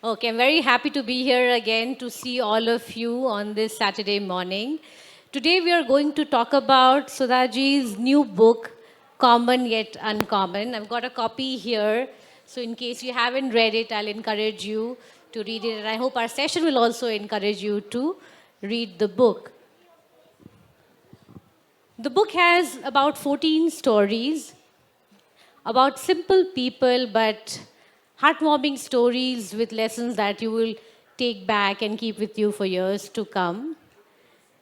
Okay, I'm very happy to be here again to see all of you on this Saturday morning. Today we are going to talk about Sudhaji's new book, Common Yet Uncommon. I've got a copy here, so in case you haven't read it, I'll encourage you to read it, and I hope our session will also encourage you to read the book. The book has about 14 stories about simple people but heartwarming stories with lessons that you will take back and keep with you for years to come.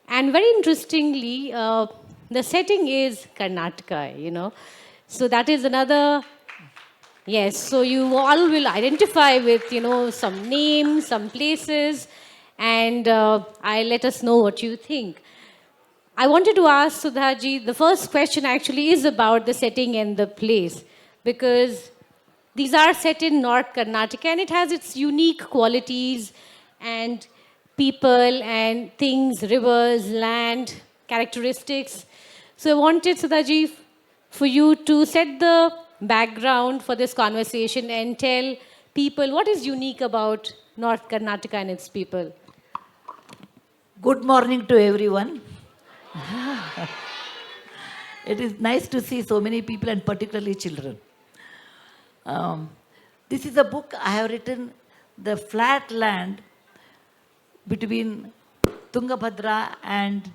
And very interestingly, the setting is Karnataka. So that is another, yes, so you all will identify with, some names, some places, and I'll let us know what you think. I wanted to ask Sudhaji, the first question actually is about the setting and the place because these are set in North Karnataka and it has its unique qualities and people and things, rivers, land, characteristics. So I wanted, Sudhaji, for you to set the background for this conversation and tell people what is unique about North Karnataka and its people. Good morning to everyone. It is nice to see so many people and particularly children. This is a book I have written, the flat land between Tungabhadra and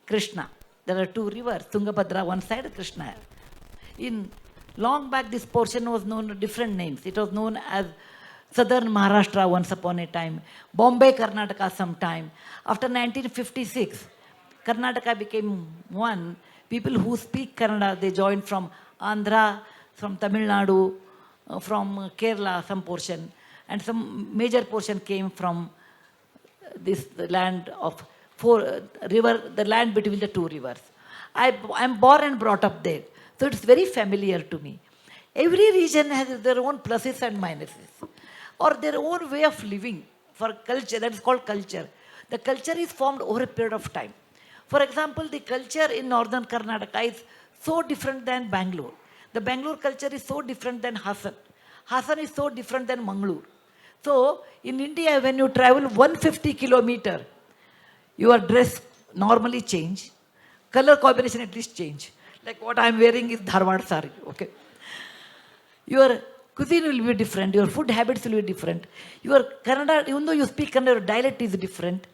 Krishna. There are two rivers, Tungabhadra one side, Krishna. In long back, this portion was known with different names. It was known as Southern Maharashtra once upon a time, Bombay, Karnataka sometime. After 1956, Karnataka became one. People who speak Kannada, they joined from Andhra, from Tamil Nadu, from Kerala, some portion, and some major portion came from this land of the land between the two rivers. I'm born and brought up there, so it's very familiar to me. Every region has their own pluses and minuses, or their own way of living for culture, that is called culture. The culture is formed over a period of time. For example, the culture in northern Karnataka is so different than Bangalore. The Bangalore culture is so different than Hassan. Hassan is so different than Mangalore. So, in India, when you travel 150 kilometer, your dress normally change. Color combination at least change. Like what I am wearing is Dharwad sari, okay? Your cuisine will be different, your food habits will be different. Your Kannada, even though you speak Kannada, your dialect is different.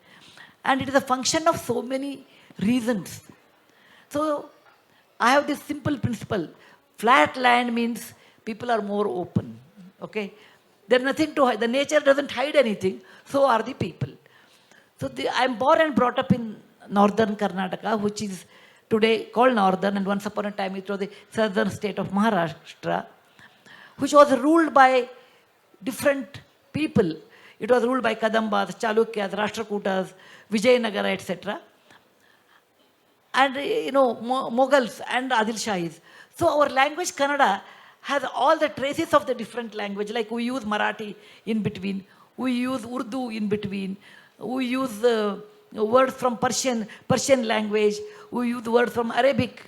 And it is a function of so many reasons. So, I have this simple principle. Flat land means people are more open. Okay? There's nothing to hide. The nature doesn't hide anything. So are the people. So I'm born and brought up in northern Karnataka, which is today called northern, and once upon a time it was the southern state of Maharashtra, which was ruled by different people. It was ruled by Kadambas, Chalukyas, Rashtrakutas, Vijayanagara, etc. And Mughals and Adil Shahis. So our language Kannada has all the traces of the different language. Like we use Marathi in between, we use Urdu in between, we use words from Persian language, we use words from Arabic.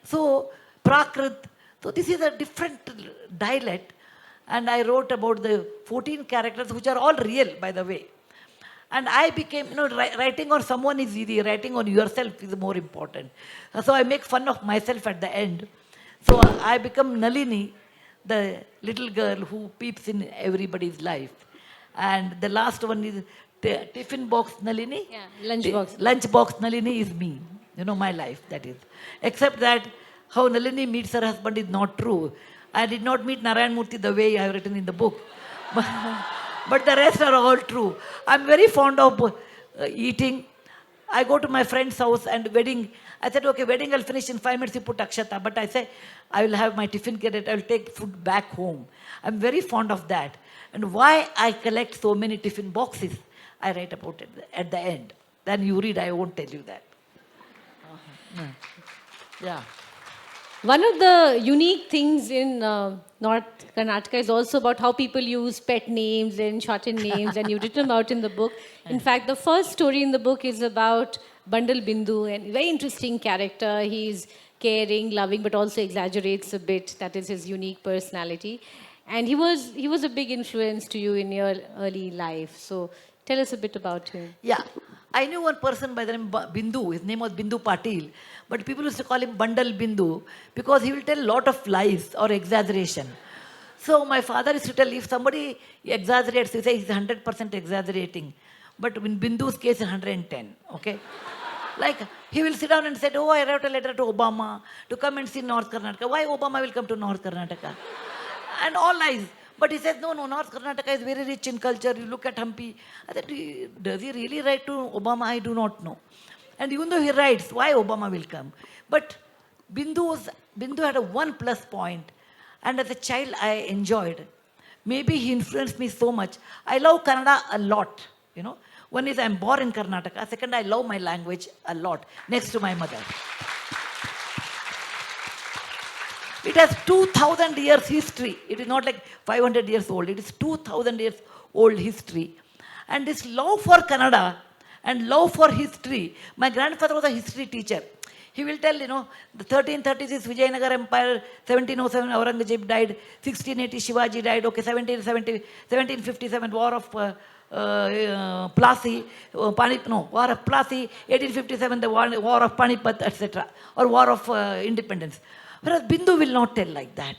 So Prakrit. So this is a different dialect. And I wrote about the 14 characters, which are all real, by the way. And I became, writing on someone is easy, writing on yourself is more important. So I make fun of myself at the end. So I become Nalini, the little girl who peeps in everybody's life. And the last one is Tiffin Box Nalini. Yeah, Lunchbox. Lunchbox Nalini is me, my life, that is. Except that how Nalini meets her husband is not true. I did not meet Narayan Murty the way I have written in the book. But the rest are all true. I'm very fond of eating. I go to my friend's house and wedding. I said, okay, wedding I'll finish in 5 minutes, you put akshata. But I say, I will have my tiffin cadet, I will take food back home. I'm very fond of that. And why I collect so many tiffin boxes, I write about it at the end. Then you read, I won't tell you that. Yeah. One of the unique things in North Karnataka is also about how people use pet names and shortened names, and you've written about in the book. In fact, the first story in the book is about Bundle Bindu, and very interesting character. He's caring, loving, but also exaggerates a bit. That is his unique personality. And he was a big influence to you in your early life. So tell us a bit about him. Yeah. I knew one person by the name Bindu. His name was Bindu Patil. But people used to call him Bundle Bindu because he will tell a lot of lies or exaggeration. So my father used to tell if somebody exaggerates, he says he's 100% exaggerating. But in Bindu's case, 110. Okay? Like he will sit down and say, oh, I wrote a letter to Obama to come and see North Karnataka. Why Obama will come to North Karnataka? And all lies. But he says, no, North Karnataka is very rich in culture. You look at Hampi. I said, does he really write to Obama? I do not know. And even though he writes, why Obama will come? But Bindu had a one plus point. And as a child, I enjoyed. Maybe he influenced me so much. I love Kannada a lot, you know. One is I'm born in Karnataka. Second, I love my language a lot, next to my mother. It has 2,000 years history. It is not like 500 years old. It is 2,000 years old history. And this love for Kannada and love for history, my grandfather was a history teacher. He will tell, the 1336 Vijayanagar Empire, 1707 Aurangzeb died, 1680 Shivaji died, okay, 1757 War of Plassey, War of Plassey, 1857 the War of Panipat, etc. or War of Independence. Whereas Bindu will not tell like that.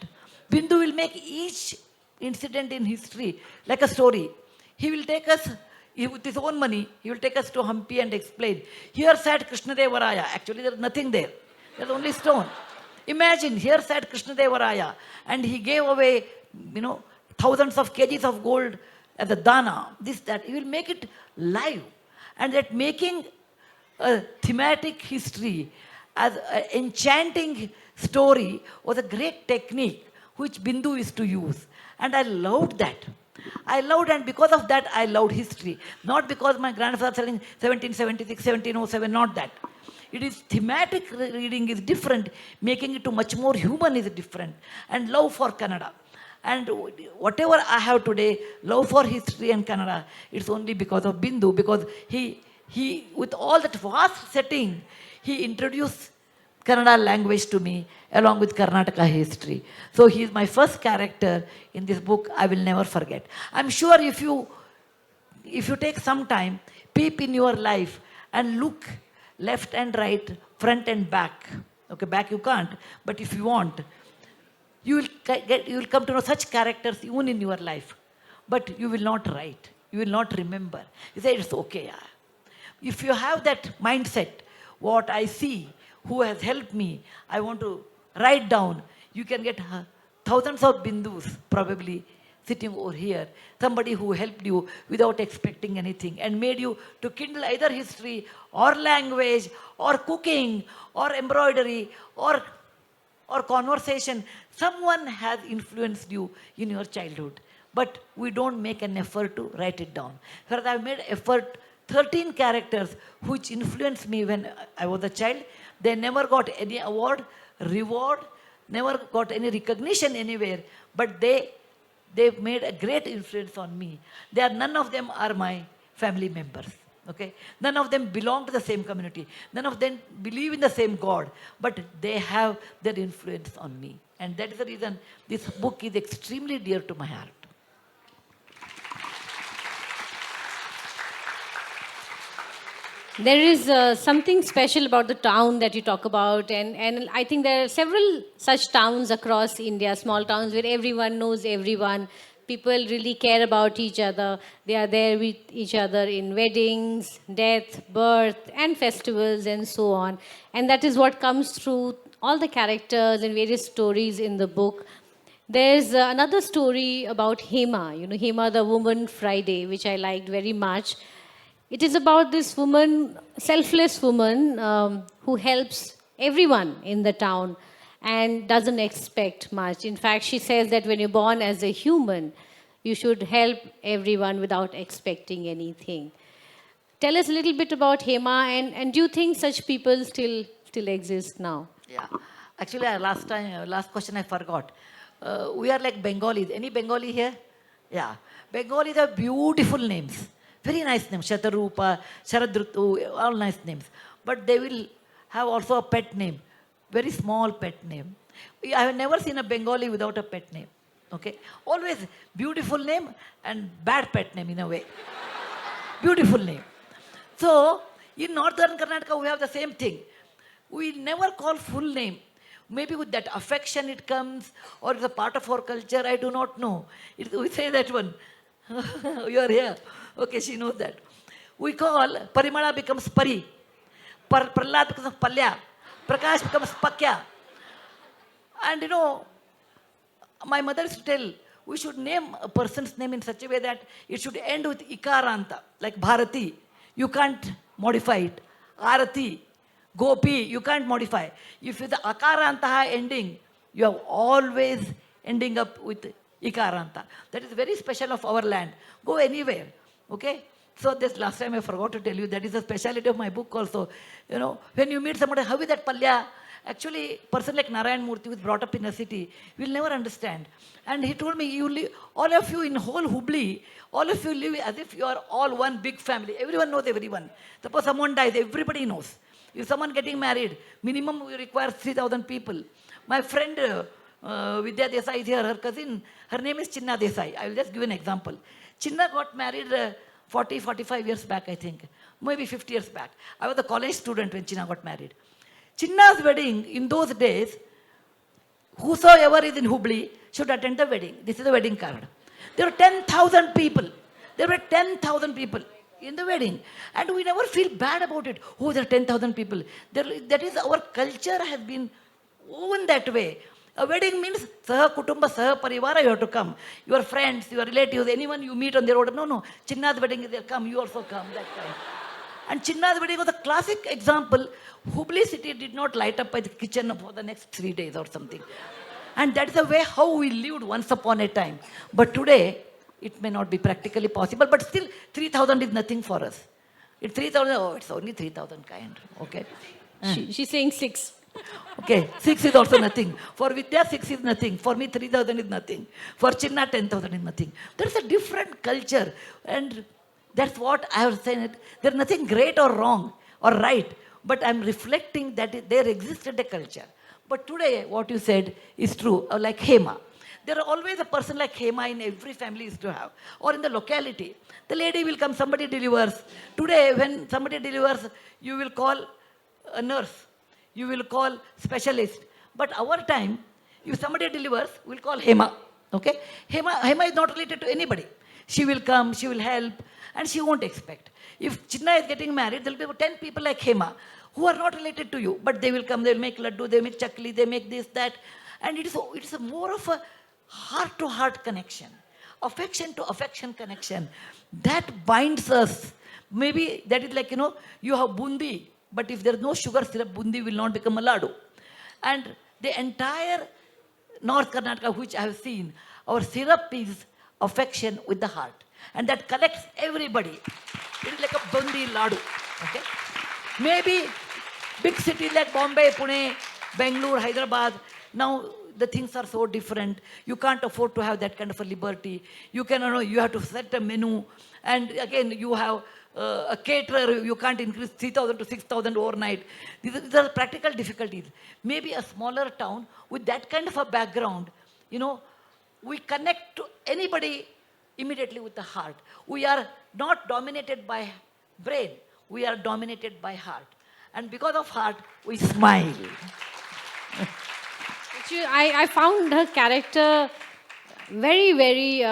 Bindu will make each incident in history like a story. He will take us, with his own money, he will take us to Hampi and explain. Here sat Krishnadevaraya. Actually, there is nothing there. There is only stone. Imagine, here sat Krishnadevaraya and he gave away, thousands of kgs of gold as a dana, this, that. He will make it live. And that making a thematic history as an enchanting story was a great technique which Bindu used to use. And I loved that. And because of that, I loved history. Not because my grandfather said in 1776, 1707, not that. It is thematic reading is different, making it to much more human is different. And love for Kannada. And whatever I have today, love for history and Kannada, it's only because of Bindu, because he with all that vast setting, he introduced Kannada language to me along with Karnataka history. So he is my first character in this book I will never forget. I'm sure if you take some time, peep in your life and look left and right, front and back. Okay, back you can't, but if you want, you will come to know such characters even in your life. But you will not write. You will not remember. You say, it's okay. Yeah. If you have that mindset, what I see, who has helped me, I want to write down. You can get thousands of Bindus probably sitting over here. Somebody who helped you without expecting anything and made you to kindle either history or language or cooking or embroidery or conversation. Someone has influenced you in your childhood. But we don't make an effort to write it down. Whereas I've made effort, 13 characters which influenced me when I was a child. They never got any award, reward, never got any recognition anywhere, but they made a great influence on me. None of them are my family members. Okay? None of them belong to the same community. None of them believe in the same God, but they have their influence on me. And that is the reason this book is extremely dear to my heart. There is something special about the town that you talk about, and I think there are several such towns across India, small towns where everyone knows everyone. People really care about each other. They are there with each other in weddings, death, birth, and festivals, and so on. And that is what comes through all the characters and various stories in the book. There's another story about Hema, Hema the Woman Friday, which I liked very much. It is about this woman, selfless woman, who helps everyone in the town and doesn't expect much. In fact, she says that when you're born as a human, you should help everyone without expecting anything. Tell us a little bit about Hema, and do you think such people still exist now? Yeah. Actually, last question I forgot. We are like Bengalis. Any Bengali here? Yeah. Bengalis have beautiful names. Very nice names. Shatarupa, Sharadrutu, all nice names. But they will have also a pet name. Very small pet name. I have never seen a Bengali without a pet name. Okay? Always beautiful name and bad pet name in a way. Beautiful name. So, in northern Karnataka, we have the same thing. We never call full name. Maybe with that affection it comes, or it's a part of our culture, I do not know. We say that one. You are here. Okay, she knows that. We call Parimala becomes Pari. Prahlad becomes Palya. Prakash becomes Pakya. And my mother used to tell, we should name a person's name in such a way that it should end with Ikaranta, like Bharati. You can't modify it. Arati, Gopi, you can't modify. If it's the Akarantaha ending, you have always ending up with Ikaranta. That is very special of our land. Go anywhere, okay? So this last time I forgot to tell you, that is the speciality of my book also. When you meet somebody, how is that Palya? Actually, person like Narayan Murty, who is brought up in a city, will never understand. And he told me, all of you in whole Hubli, all of you live as if you are all one big family. Everyone knows everyone. Suppose someone dies, everybody knows. If someone getting married, minimum we require 3,000 people. My friend Vidya Desai is here, her cousin, her name is Chinna Desai. I will just give an example. Chinna got married 45 years back, I think. Maybe 50 years back. I was a college student when Chinna got married. Chinna's wedding, in those days, whosoever is in Hubli should attend the wedding. This is the wedding card. There were 10,000 people. There were 10,000 people in the wedding. And we never feel bad about it. Oh, there are 10,000 people. That is, our culture has been woven that way. A wedding means Saha Kutumba, Saha Parivara, you have to come. Your friends, your relatives, anyone you meet on the road. No. Chinna's wedding is there. Come, you also come. That kind. And Chinna's wedding was a classic example. Hubli city did not light up by the kitchen for the next 3 days or something. And that is the way how we lived once upon a time. But today, it may not be practically possible. But still, 3,000 is nothing for us. It's 3,000. Oh, it's only 3,000 kind. Okay. She's saying 6. Okay, 6 is also nothing. For Vidya, 6 is nothing. For me, 3,000 is nothing. For Chinna, 10,000 is nothing. There's a different culture. And that's what I have said. There's nothing great or wrong or right. But I'm reflecting that there existed a culture. But today, what you said is true. Like Hema. There are always a person like Hema in every family is to have. Or in the locality. The lady will come, somebody delivers. Today, when somebody delivers, you will call a nurse. You will call specialist. But our time, if somebody delivers, we'll call Hema. Okay? Hema is not related to anybody. She will come, she will help, and she won't expect. If Chinna is getting married, there will be 10 people like Hema who are not related to you, but they will come, they will make laddu, they make chakli, they make this, that. And it's a more of a heart-to-heart connection, affection-to-affection connection. That binds us. Maybe that is like, you have bundi, but if there is no sugar syrup, bundi will not become a laddu. And the entire North Karnataka, which I have seen, our syrup is affection with the heart. And that connects everybody. It is like a bundi laddu. Okay? Maybe big cities like Bombay, Pune, Bangalore, Hyderabad, now the things are so different. You can't afford to have that kind of a liberty. You have to set a menu. And again, you have a caterer, you can't increase 3,000 to 6,000 overnight. These are practical difficulties. Maybe a smaller town with that kind of a background, we connect to anybody immediately with the heart. We are not dominated by brain. We are dominated by heart. And because of heart, we smile. Actually, I found her character very, very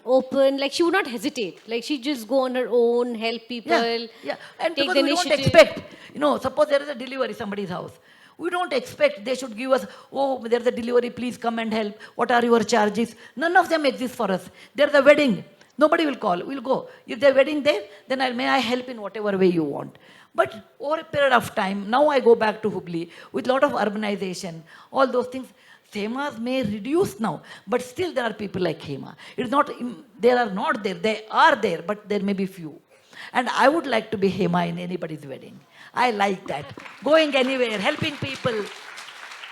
open. Like, she would not hesitate. Like, she just go on her own, help people, Yeah. And take because the we initiative. don't expect, suppose there is a delivery somebody's house. We don't expect they should give us, oh, there's a delivery, please come and help. What are your charges? None of them exist for us. There's a wedding. Nobody will call. We'll go. If there's a wedding there, then may I help in whatever way you want. But over a period of time, now I go back to Hubli with a lot of urbanization, all those things. Hemas may reduce now, but still there are people like Hema. It's not, they are not there. They are there, but there may be few. And I would like to be Hema in anybody's wedding. I like that. Going anywhere, helping people.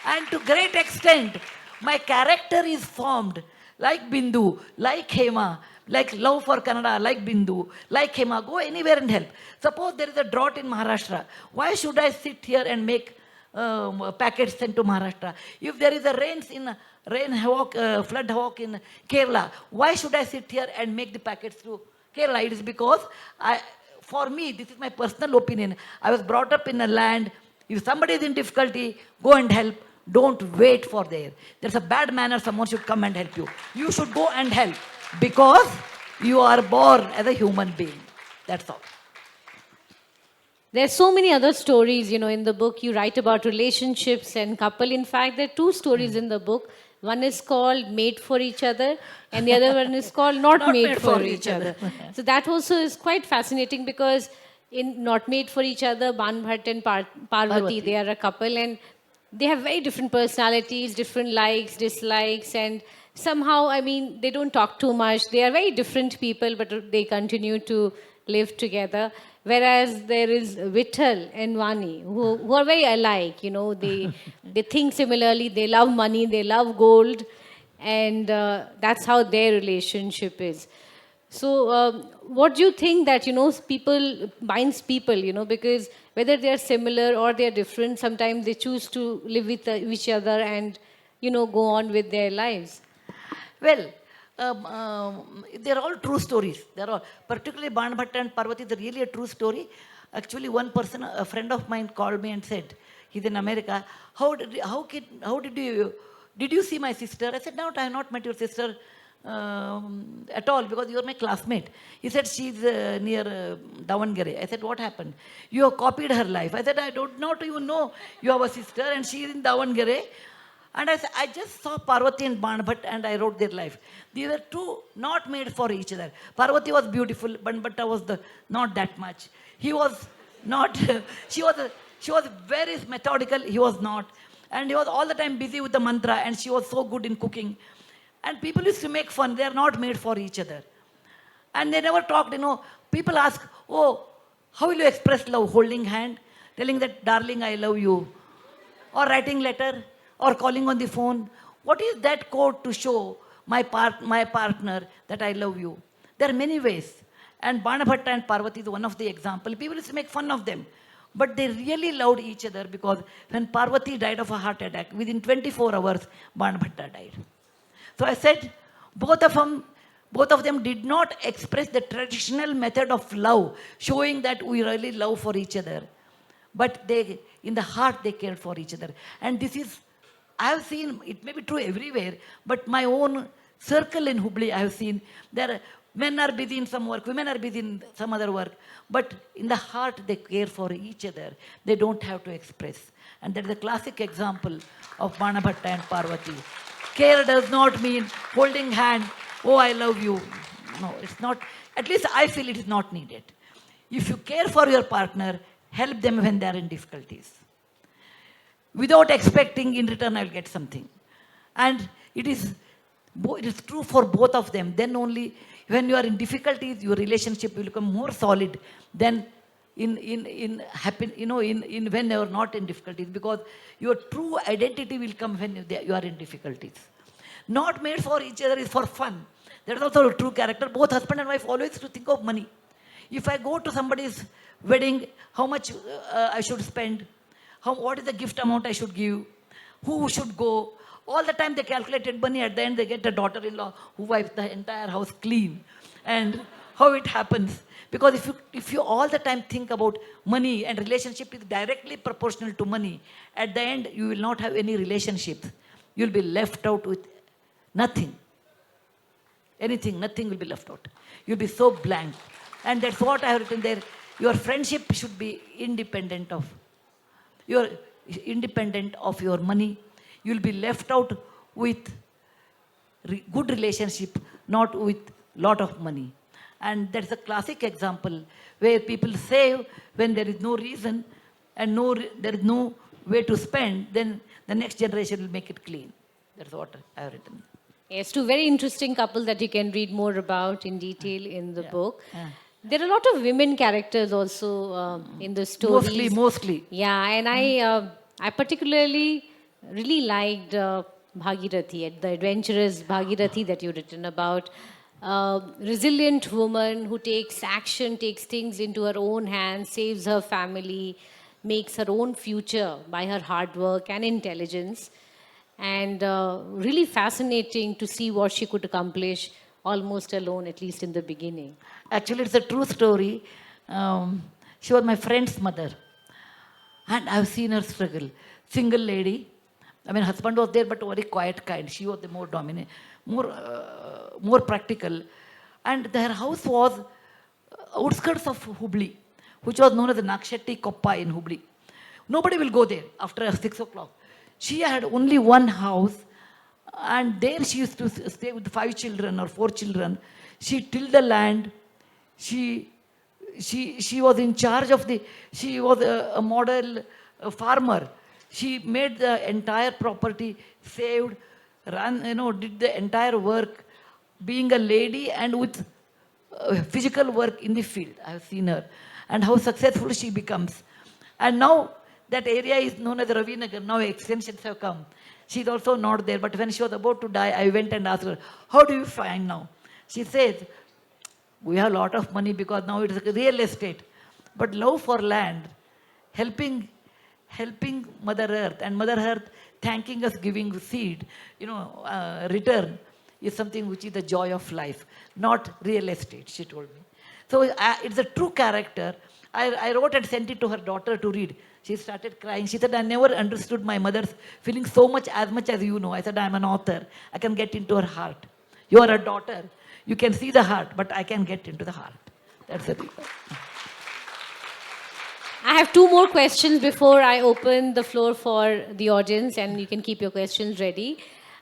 And to great extent, my character is formed like Bindu, like Hema, like love for Kannada, like Bindu, like Hema. Go anywhere and help. Suppose there is a drought in Maharashtra. Why should I sit here and make packets sent to Maharashtra. If there is a rain havoc, flood havoc in Kerala, why should I sit here and make the packets to Kerala? It is because for me, this is my personal opinion. I was brought up in a land. If somebody is in difficulty, go and help. Don't wait for there. There's a bad manner. Someone should come and help you. You should go and help because you are born as a human being. That's all. There's so many other stories, in the book. You write about relationships and couple. In fact, there are two stories in the book. One is called Made for Each Other, and the other one is called Not Made for Each Other. So that also is quite fascinating because in Not Made for Each Other, Banbhat and Parvati, they are a couple and they have very different personalities, different likes, dislikes, and somehow, they don't talk too much. They are very different people, but they continue to live together. Whereas there is Vittal and Vani, who are very alike. They think similarly. They love money. They love gold, and that's how their relationship is. So, what do you think that people binds people? Because whether they are similar or they are different, sometimes they choose to live with each other and go on with their lives. Well, they're all true stories. They're all, particularly Banbhatta and Parvati, is really a true story. Actually, one person, a friend of mine, called me and said, he's in America. Did you see my sister? I said, no, I have not met your sister at all because you are my classmate. He said, she's near Davangere. I said, what happened? You have copied her life. I said, I don't not even know you have a sister and she is in Davangere. And I said, I just saw Parvati and Banbhat and I wrote their life. These were two not made for each other. Parvati was beautiful, Banbhatta was not that much. He was not, she was very methodical, he was not. And he was all the time busy with the mantra and she was so good in cooking. And people used to make fun, they are not made for each other. And they never talked, people ask, oh, how will you express love? Holding hand, telling that, darling, I love you. Or writing letter. Or calling on the phone. What is that code to show my partner that I love you? There are many ways. And Banbhatta and Parvati is one of the examples. People used to make fun of them. But they really loved each other because when Parvati died of a heart attack, within 24 hours, Banbhatta died. So I said, both of them did not express the traditional method of love, showing that we really love for each other. But in the heart, they cared for each other. And this is, I have seen, it may be true everywhere, but my own circle in Hubli, I have seen, men are busy in some work, women are busy in some other work, but in the heart they care for each other. They don't have to express. And that is a classic example of Banbhatta and Parvati. Care does not mean holding hand, oh, I love you. No, it's not, at least I feel it is not needed. If you care for your partner, help them when they are in difficulties. Without expecting in return I will get something. And it is true for both of them. Then only when you are in difficulties, your relationship will become more solid than when you are not in difficulties, because your true identity will come when you are in difficulties. Not made for each other is for fun. That is also a true character. Both husband and wife always to think of money. If I go to somebody's wedding, how much I should spend? What is the gift amount I should give? Who should go? All the time they calculated money. At the end they get a daughter-in-law who wipes the entire house clean. And how it happens. Because if you all the time think about money and relationship is directly proportional to money, at the end you will not have any relationships. You will be left out with nothing. Nothing will be left out. You will be so blank. And that's what I have written there. Your friendship should be independent of your money. You'll be left out with good relationship, not with lot of money. And that's a classic example where people save when there is no reason and there is no way to spend, then the next generation will make it clean. That's what I have written. Yes, two very interesting couples that you can read more about in detail in the book. There are a lot of women characters also in the stories. Mostly. Yeah, and I particularly really liked Bhagirathi, the adventurous Bhagirathi that you've written about. Resilient woman who takes action, takes things into her own hands, saves her family. makes her own future by her hard work and intelligence. And really fascinating to see what she could accomplish almost alone, at least in the beginning. Actually, it's a true story. She was my friend's mother. And I've seen her struggle. Single lady. I mean, husband was there, but very quiet kind. She was the more dominant, more practical. And their house was outskirts of Hubli, which was known as the Nakshetti Koppa in Hubli. Nobody will go there after 6 o'clock. She had only one house, and there she used to stay with 5 children or 4 children. She tilled the land. She was in charge of she was a model farmer. She made the entire property, saved, ran, did the entire work, being a lady and with physical work in the field. I have seen her and how successful she becomes. And now that area is known as Ravinagar. Now extensions have come. She's also not there. But when she was about to die, I went and asked her, how do you find now? She says, we have a lot of money because now it is real estate. But love for land, helping Mother Earth, and Mother Earth thanking us, giving seed, return is something which is the joy of life, not real estate, she told me. So it's a true character. I wrote and sent it to her daughter to read. She started crying. She said, I never understood my mother's feeling so much as you know. I said, I'm an author. I can get into her heart. You are a daughter. You can see the heart, but I can get into the heart. That's the reason. I have 2 more questions before I open the floor for the audience, and you can keep your questions ready.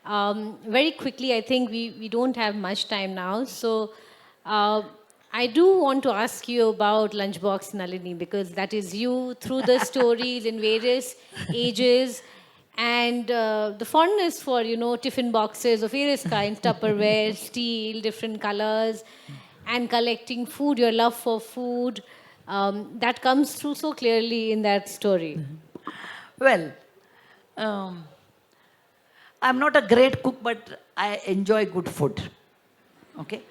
Very quickly, I think we don't have much time now. So I do want to ask you about Lunchbox Nalini, because that is you through the stories in various ages. And the fondness for, tiffin boxes of various kinds, Tupperware, steel, different colors, and collecting food, your love for food, that comes through so clearly in that story. Well, I'm not a great cook, but I enjoy good food. Okay?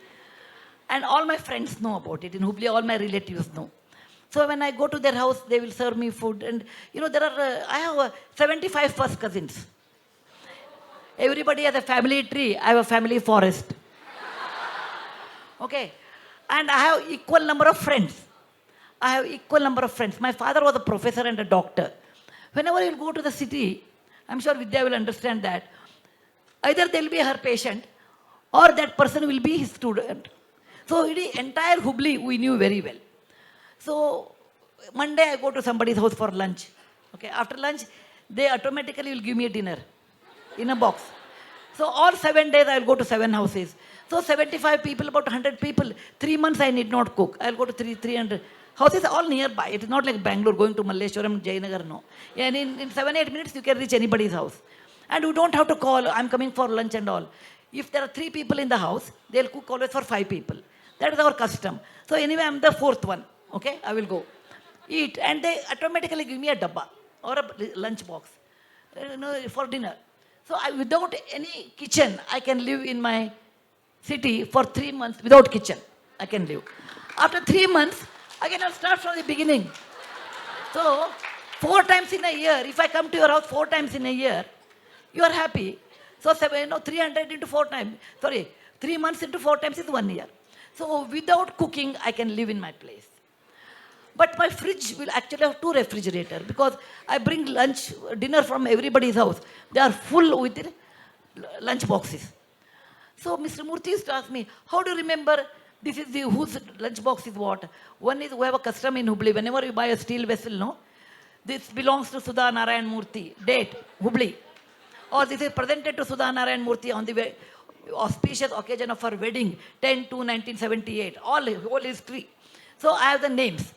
And all my friends know about it. In Hubli, all my relatives know. So when I go to their house, they will serve me food. And, I have 75 first cousins. Everybody has a family tree. I have a family forest. Okay? And I have equal number of friends. My father was a professor and a doctor. Whenever you go to the city, I'm sure Vidya will understand that, either they'll be her patient or that person will be his student. So the entire Hubli we knew very well. So Monday I go to somebody's house for lunch. Okay, after lunch, they automatically will give me a dinner in a box. So all 7 days I will go to 7 houses. So 75 people, about 100 people. 3 months I need not cook. I will go to 300 houses, all nearby. It is not like Bangalore going to Malleshwaram, Jayanagar, no. And in 7-8 minutes you can reach anybody's house. And you don't have to call, I'm coming for lunch and all. If there are 3 people in the house, they'll cook always for 5 people. That is our custom. So anyway, I'm the 4th one. Okay, I will go. Eat. And they automatically give me a dabba or a lunch box for dinner. So without any kitchen, I can live in my city for 3 months without kitchen. I can live. After 3 months, again I'll start from the beginning. So 4 times in a year, if I come to your house 4 times in a year, you are happy. So 300 into 4 times, 3 months into 4 times is 1 year. So without cooking, I can live in my place. But my fridge will actually have 2 refrigerators because I bring dinner from everybody's house. They are full with the lunch boxes. So Mr. Murty used to ask me, how do you remember this is whose lunch box is what? One is, we have a custom in Hubli. Whenever you buy a steel vessel, no? This belongs to Sudha Narayan Murty. Date, Hubli. Or this is presented to Sudha Narayan Murty on the auspicious occasion of her wedding, 10/2/1978. Whole history. So I have the names.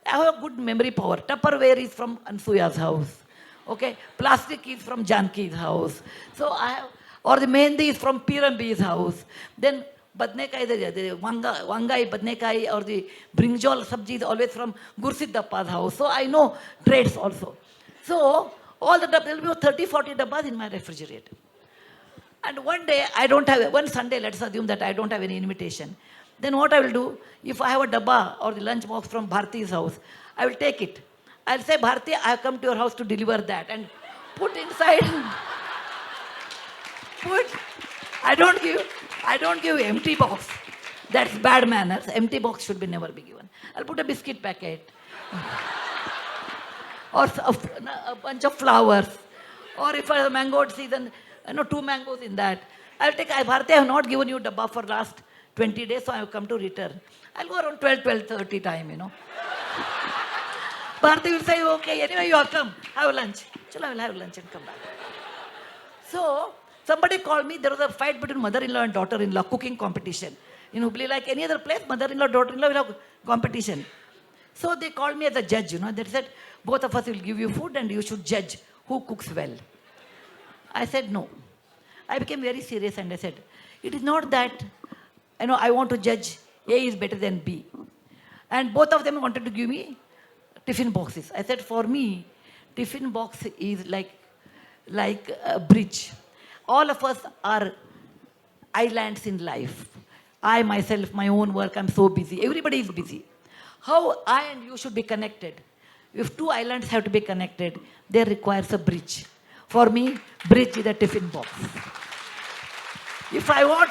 I have a good memory power. Tupperware is from Ansuya's house. Okay, plastic is from Janki's house. So I have, or the mehendi is from Pirambi's house. Then badnekai, the wangai badnekai or the brinjal sabji is always from Gursid Dappa's house. So I know trades also. So all the there will be 30-40 dabbas in my refrigerator. And one day, one Sunday, let's assume that I don't have any invitation. Then what I will do, if I have a dabba or the lunch box from Bharti's house, I will take it. I'll say, Bharti, I have come to your house to deliver that. And put inside, put, I don't give empty box. That's bad manners. Empty box should be never be given. I'll put a biscuit packet. Or a bunch of flowers. Or if I have mango season, 2 mangoes in that. I'll take, Bharti, I have not given you dabba for last 20 days, so I have come to return. I'll go around 12:30 time. Bharti will say, okay, anyway, you have come. Have lunch. Chalo, I will have lunch and come back. So, somebody called me, there was a fight between mother-in-law and daughter-in-law, cooking competition. In Hubli, like any other place, mother-in-law, daughter-in-law will have competition. So they called me as a judge, They said, both of us will give you food and you should judge who cooks well. I said, no. I became very serious and I said, it is not that, I want to judge A is better than B. And both of them wanted to give me tiffin boxes. I said, for me, tiffin box is like a bridge. All of us are islands in life. I myself, my own work, I'm so busy. Everybody is busy. How I and you should be connected? If 2 islands have to be connected, there requires a bridge. For me, bridge is a tiffin box. If I want,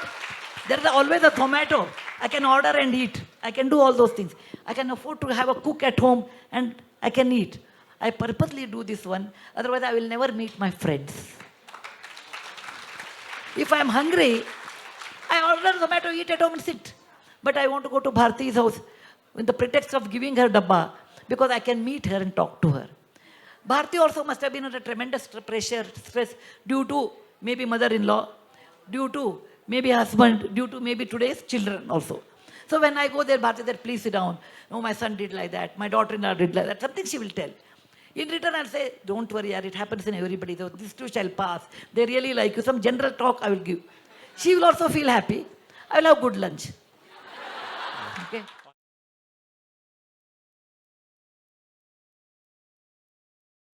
there is always a tomato. I can order and eat. I can do all those things. I can afford to have a cook at home and I can eat. I purposely do this one. Otherwise, I will never meet my friends. If I am hungry, I order tomato, eat at home and sit. But I want to go to Bharti's house with the pretext of giving her dabba because I can meet her and talk to her. Bharti also must have been under tremendous pressure, stress due to maybe mother-in-law, due to maybe husband, due to maybe today's children also. So when I go there, Bharti said, please sit down. No, my son did like that. My daughter-in-law did like that. Something she will tell. In return, I'll say, don't worry, yaar, it happens in everybody. So this too shall pass. They really like you. Some general talk I will give. She will also feel happy. I will have good lunch.